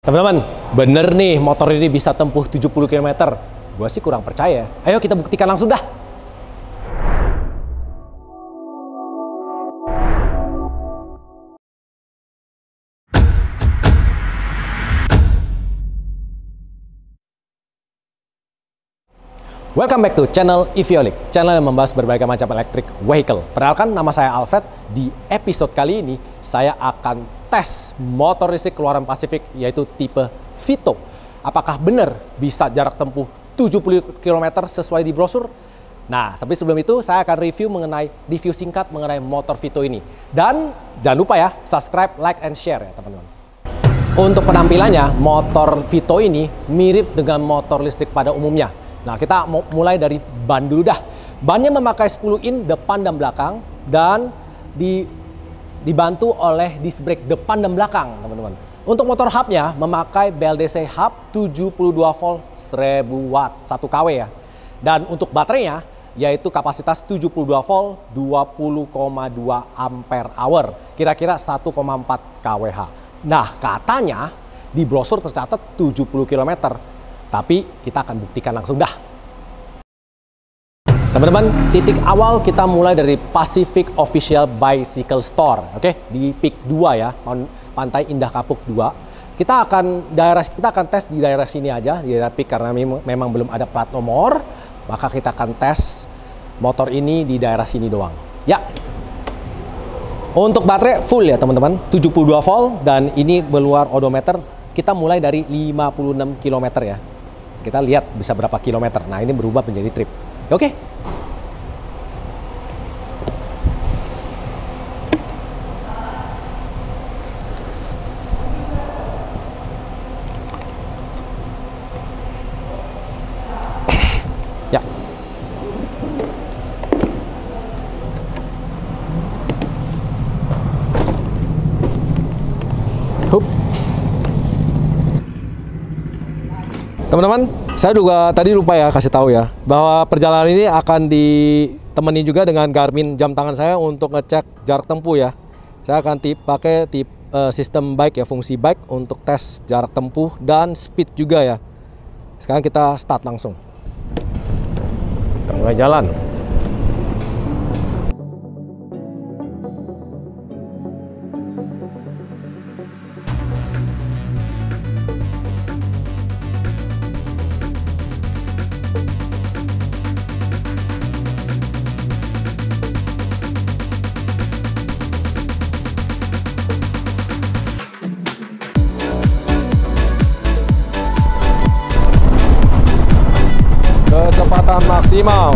Teman-teman, bener nih motor ini bisa tempuh 70 km. Gua sih kurang percaya. Ayo kita buktikan langsung dah. Welcome back to channel Iviolik, channel yang membahas berbagai macam electric vehicle. Perkenalkan, nama saya Alfred. Di episode kali ini, saya akan tes motor listrik keluaran Pacific, yaitu tipe Vito. Apakah benar bisa jarak tempuh 70 km sesuai di brosur? Nah, tapi sebelum itu, saya akan review singkat mengenai motor Vito ini. Dan jangan lupa ya, subscribe, like, and share ya teman-teman. Untuk penampilannya, motor Vito ini mirip dengan motor listrik pada umumnya. Nah, kita mau mulai dari ban dulu dah. Bannya memakai 10 in depan dan belakang dan dibantu oleh disc brake depan dan belakang, teman-teman. Untuk motor hubnya memakai BLDC hub 72 volt 1000 watt 1 kW ya. Dan untuk baterainya yaitu kapasitas 72 volt 20,2 ampere hour, kira-kira 1,4 kWh. Nah, katanya di brosur tercatat 70 km. Tapi kita akan buktikan langsung dah. Teman-teman, titik awal kita mulai dari Pacific Official Bicycle Store, oke? Di PIK 2 ya, Pantai Indah Kapuk 2. Kita akan tes di daerah sini aja, di daerah PIK karena memang belum ada plat nomor, maka kita akan tes motor ini di daerah sini doang. Ya. Untuk baterai full ya, teman-teman, 72 volt dan ini keluar odometer. Kita mulai dari 56 km ya. Kita lihat bisa berapa kilometer. Nah, ini berubah menjadi trip. Oke. Ya. Hup. Teman-teman, saya juga tadi lupa ya kasih tahu ya bahwa perjalanan ini akan ditemani juga dengan Garmin jam tangan saya untuk ngecek jarak tempuh ya. Saya akan pakai sistem bike ya, fungsi bike untuk tes jarak tempuh dan speed juga ya. Sekarang kita start langsung. Kita mulai jalan. Kecepatan maksimal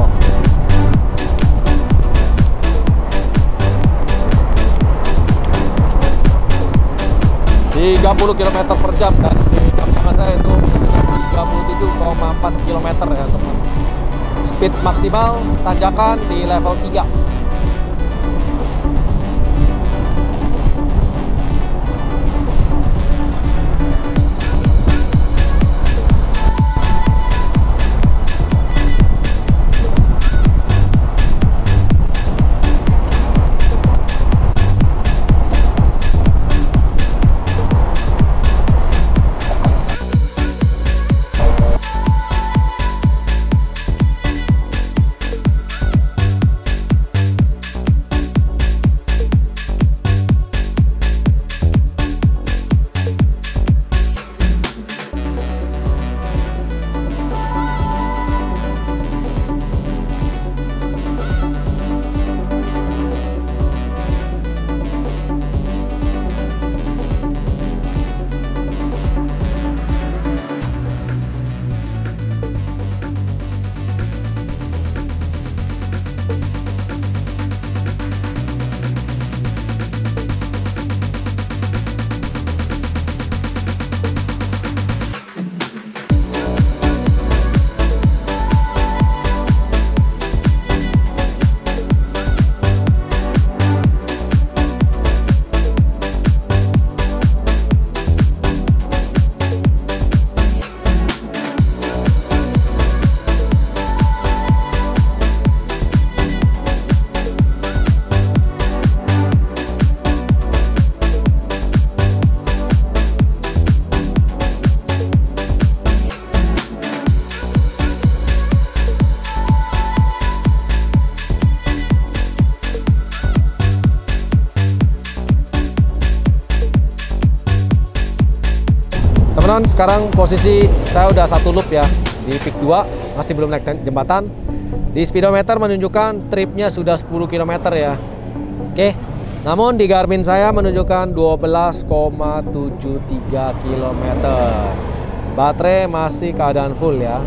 30 km per jam dan di jam tangan saya itu 37,4 km ya teman. Speed maksimal tanjakan di level 3. Teman-teman, sekarang posisi saya udah satu loop ya di peak 2, masih belum naik jembatan. Di speedometer menunjukkan tripnya sudah 10 km ya. Oke. Namun di Garmin saya menunjukkan 12,73 km. Baterai masih keadaan full ya.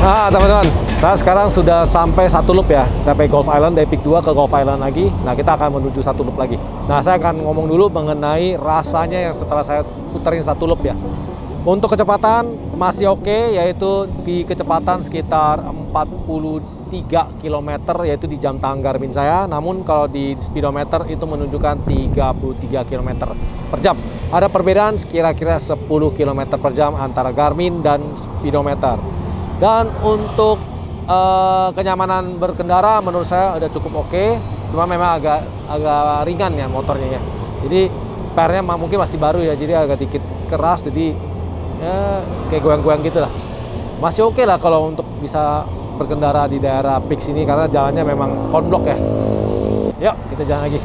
Nah teman-teman, saya sekarang sudah sampai satu loop ya, sampai Gulf Island, dari peak 2 ke Gulf Island lagi. Nah kita akan menuju satu loop lagi. Nah saya akan ngomong dulu mengenai rasanya yang setelah saya puterin satu loop ya. Untuk kecepatan masih oke, yaitu di kecepatan sekitar 43 km yaitu di jam tangan Garmin saya. Namun kalau di speedometer itu menunjukkan 33 km per jam. Ada perbedaan kira-kira 10 km per jam antara Garmin dan speedometer. Dan untuk kenyamanan berkendara menurut saya udah cukup oke. Cuma memang agak ringan ya motornya ya. Jadi pernya mungkin masih baru ya, jadi agak dikit keras, jadi ya kayak goyang-goyang gitu lah. Masih oke lah kalau untuk bisa berkendara di daerah peak sini karena jalannya memang konblok ya. Yuk kita jalan lagi.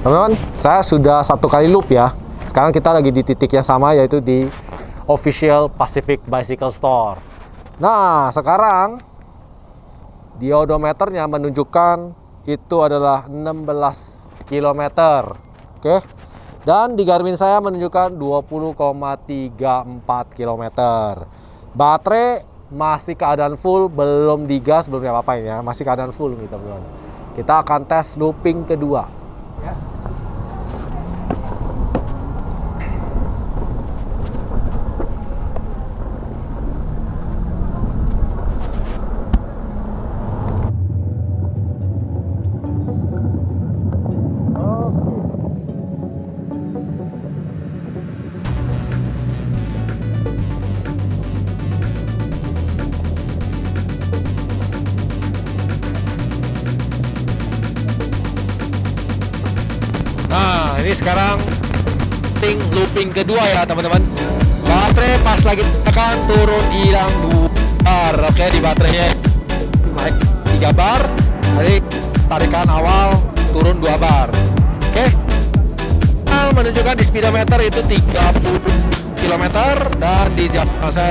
Teman-teman, saya sudah satu kali loop ya. Sekarang kita lagi di titik yang sama, yaitu di official Pacific Bicycle Store. Nah, sekarang di odometernya menunjukkan itu adalah 16 km. Oke. Dan di Garmin saya menunjukkan 20,34 km. Baterai masih keadaan full, belum digas, belum apa-apain ya, masih keadaan full nih teman-teman. Kita akan tes looping kedua ya. Nah, ini sekarang looping kedua ya teman-teman. Baterai pas lagi tekan turun hilang 2 bar. Oke, di baterainya naik 3 bar. Tadi tarikan awal turun 2 bar. Oke. Menunjukkan di speedometer itu 30 km dan di jam saya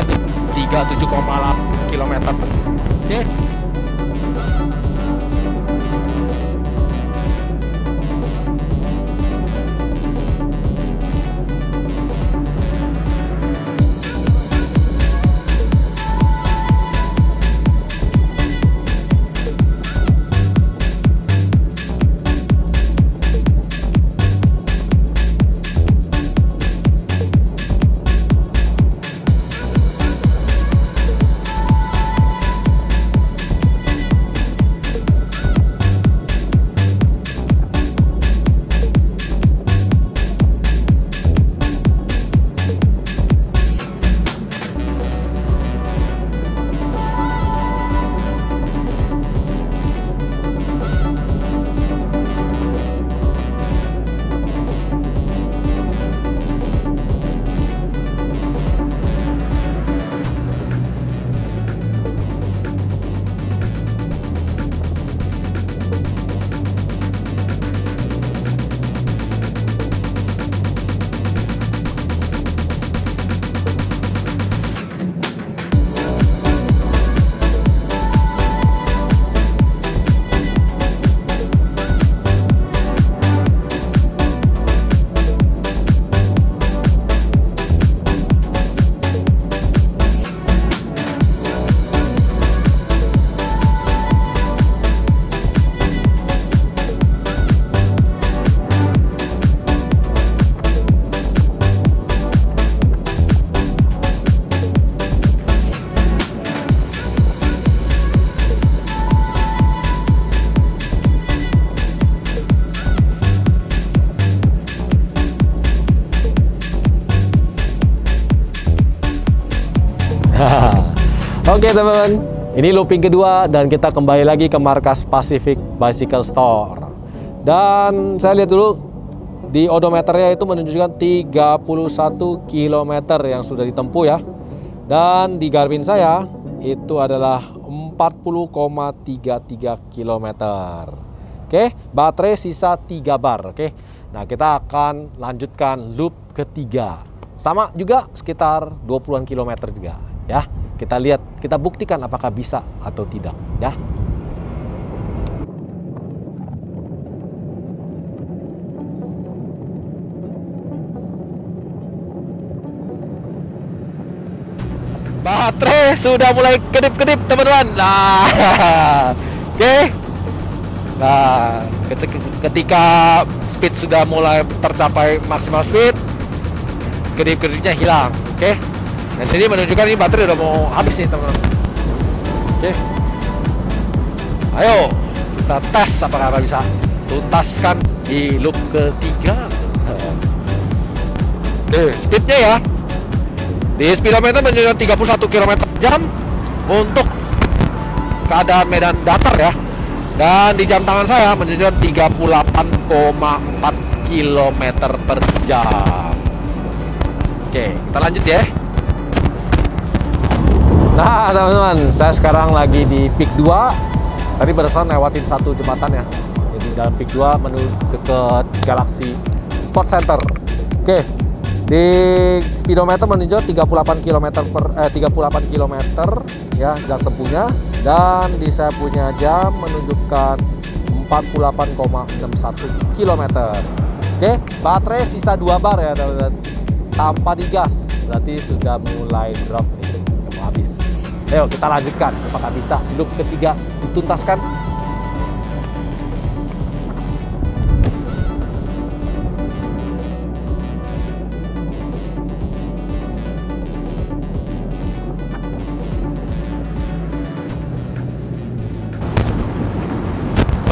37,8 km. Oke. Oke teman-teman, ini looping kedua dan kita kembali lagi ke markas Pacific Bicycle Store. Dan saya lihat dulu di odometernya itu menunjukkan 31 km yang sudah ditempuh ya. Dan di Garmin saya itu adalah 40,33 km. Oke, baterai sisa 3 bar. Oke, nah kita akan lanjutkan loop ketiga. Sama juga sekitar 20-an kilometer juga ya. Kita lihat, kita buktikan apakah bisa atau tidak ya. Baterai sudah mulai kedip-kedip teman-teman. Nah, oke. Nah, ketika speed sudah mulai tercapai maksimal speed, kedip-kedipnya hilang. Oke. Dan ini menunjukkan ini baterai udah mau habis nih teman-teman. Oke. Ayo kita tes apakah bisa tuntaskan di loop ketiga. Speednya ya. Di speedometer menunjukkan 31 km/jam untuk keadaan medan datar ya. Dan di jam tangan saya menunjukkan 38,4 km/jam. Oke, kita lanjut ya. Nah teman-teman, saya sekarang lagi di Peak 2. Tadi barusan lewatin satu jembatan ya. Jadi dalam Peak 2 menuju ke Galaxy Sport Center. Oke, di speedometer menunjukkan 38 km ya jarak tempuhnya. Dan di saya punya jam menunjukkan 48,61 km. Oke, baterai sisa 2 bar ya teman-teman. Tanpa digas, berarti sudah mulai drop nih, mau habis. Ayo kita lanjutkan, apakah bisa loop ketiga dituntaskan?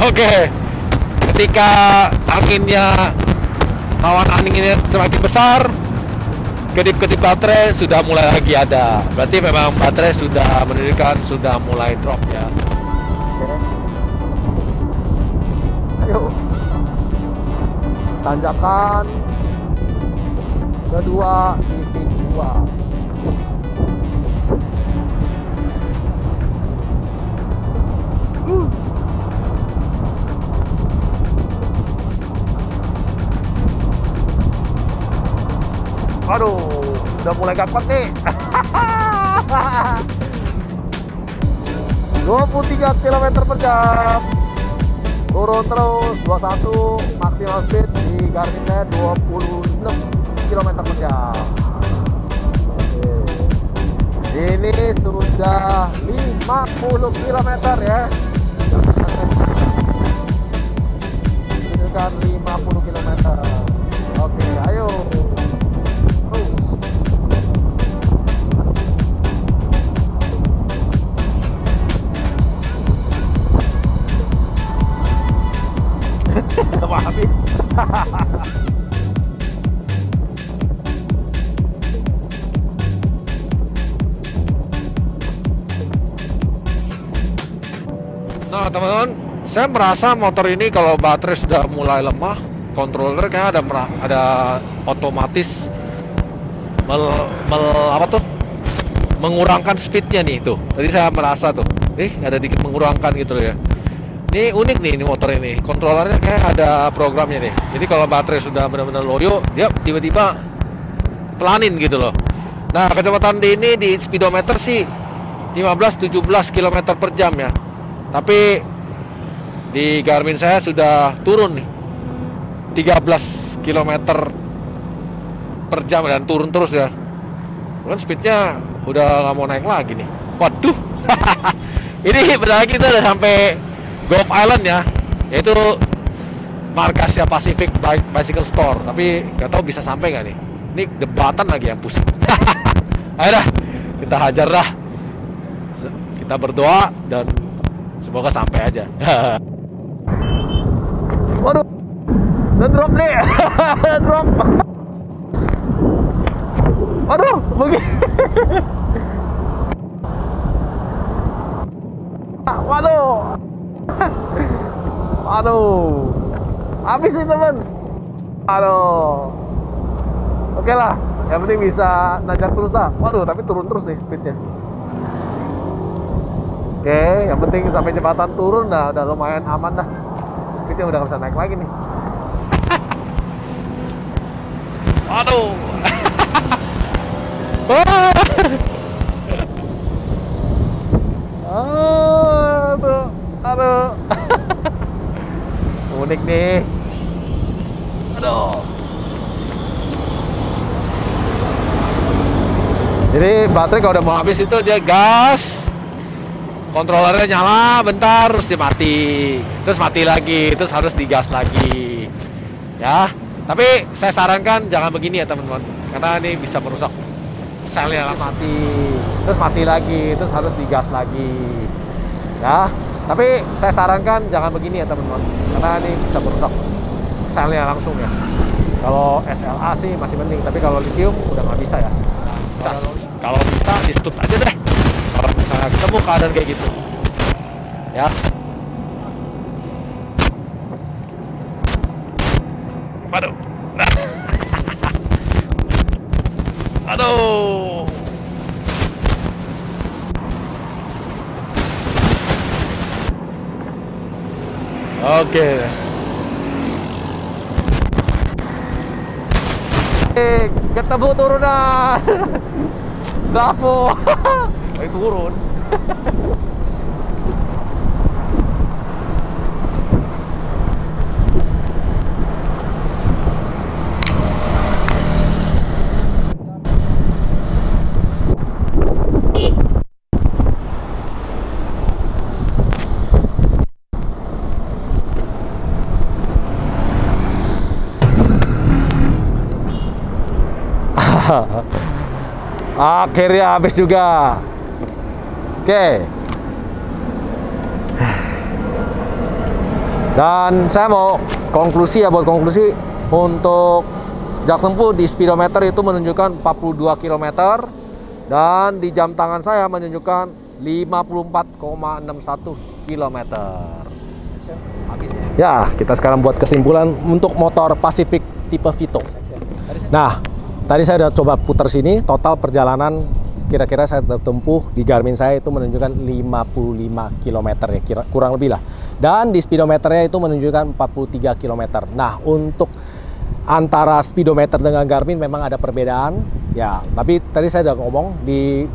Oke, ketika anginnya, awan anginnya semakin besar, kedip-kedip baterai sudah mulai lagi ada. Berarti memang baterai sudah menunjukkan sudah mulai drop ya. Oke. Ayo. Tanjakan kedua di T2. Aduh, udah mulai gapet nih. 23 km per jam. Turun terus, 21 maksimal speed di Garmin saya 26 km per jam. Oke. Ini sudah 50 km ya. Tunjukkan 50 km. Oke, ayo. Pahami. Nah teman-teman, saya merasa motor ini kalau baterai sudah mulai lemah, controller kayak ada otomatis mengurangkan speednya nih tuh. Tadi saya merasa tuh, ada dikit mengurangkan gitu ya. Ini unik nih ini motor ini, kontrolernya kayak ada programnya nih. Jadi kalau baterai sudah benar-benar loyo, dia tiba-tiba pelanin gitu loh. Nah kecepatan ini di speedometer sih 15-17 km per jam ya. Tapi di Garmin saya sudah turun nih 13 km per jam dan turun terus ya. Kan speednya udah nggak mau naik lagi nih. Waduh. Ini bentar lagi kita udah sampai Gulf Island ya, yaitu markasnya Pacific Bicycle Store. Tapi nggak tahu bisa sampai nggak nih. Ini debatan lagi yang pusing. Ayo dah, kita hajar dah. Kita berdoa dan semoga sampai aja. Waduh, udah drop nih. Drop. Waduh, begini. Waduh. Aduh, habis nih temen. Aduh, oke lah, yang penting bisa nanjak terus lah. Waduh, tapi turun terus nih speednya. Oke, yang penting sampai jembatan turun dah, udah lumayan aman dah. Speednya udah nggak bisa naik lagi nih. Aduh. Aduh. Unik nih. Aduh. Jadi baterai kalau udah mau habis itu dia gas, kontrolernya nyala bentar, terus dia mati, terus mati lagi, terus harus digas lagi. Ya, tapi saya sarankan jangan begini ya teman-teman, karena ini bisa merusak selnya langsung. Mati, terus mati lagi, terus harus digas lagi. Ya, tapi saya sarankan jangan begini ya teman-teman, karena ini bisa merusak selnya langsung ya. Kalau SLA sih masih mending, tapi kalau lithium udah nggak bisa ya. Kalau bisa di stop aja deh. Kalau misalnya ketemu keadaan kayak gitu, ya. Aduh. Aduh. Oke. Ketemu turunan. Bravo. Ayo turun. Akhirnya habis juga. Oke. Dan saya mau konklusi ya, buat konklusi untuk jarak tempuh di speedometer itu menunjukkan 42 km dan di jam tangan saya menunjukkan 54,61 km. Ya, kita sekarang buat kesimpulan untuk motor Pacific tipe Vito. Nah, tadi saya udah coba putar sini, total perjalanan kira-kira saya tempuh di Garmin saya itu menunjukkan 55 km ya, kurang lebih lah. Dan di speedometernya itu menunjukkan 43 km. Nah, untuk antara speedometer dengan Garmin memang ada perbedaan ya, tapi tadi saya udah ngomong di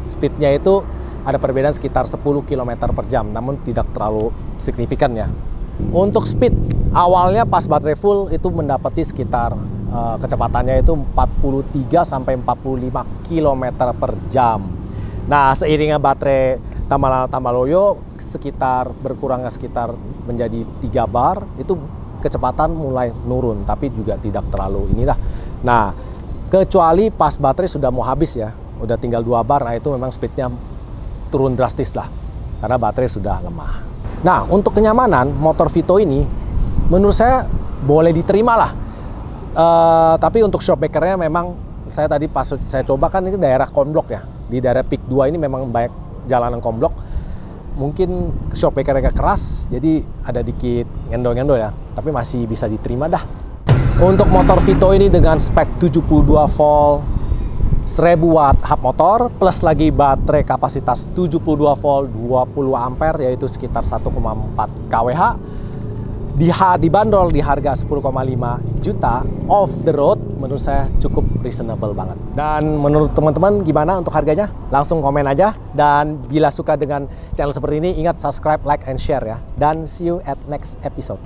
speednya itu ada perbedaan sekitar 10 km per jam, namun tidak terlalu signifikan ya. Untuk speed awalnya pas baterai full itu mendapati sekitar kecepatannya itu 43 sampai 45 km per jam. Nah, seiringnya baterai tambah loyo sekitar berkurangnya sekitar menjadi 3 bar, itu kecepatan mulai nurun, tapi juga tidak terlalu inilah. Nah, kecuali pas baterai sudah mau habis ya, udah tinggal 2 bar, nah itu memang speednya turun drastis lah, karena baterai sudah lemah. Nah, untuk kenyamanan motor Vito ini menurut saya boleh diterima lah. Tapi untuk shockbreaker-nya memang saya tadi pas saya coba kan ini daerah konblok ya. Di daerah Peak 2 ini memang banyak jalanan konblok. Mungkin shockbreaker-nya keras, jadi ada dikit ngendol-ngendol ya. Tapi masih bisa diterima dah. Untuk motor Vito ini dengan spek 72 volt 1000 watt hub motor plus lagi baterai kapasitas 72 volt 20 ampere yaitu sekitar 1,4 kWh dibanderol di harga 10,5 juta off the road, menurut saya cukup reasonable banget. Dan menurut teman-teman gimana untuk harganya? Langsung komen aja, dan bila suka dengan channel seperti ini ingat subscribe, like, and share ya. Dan see you at next episode.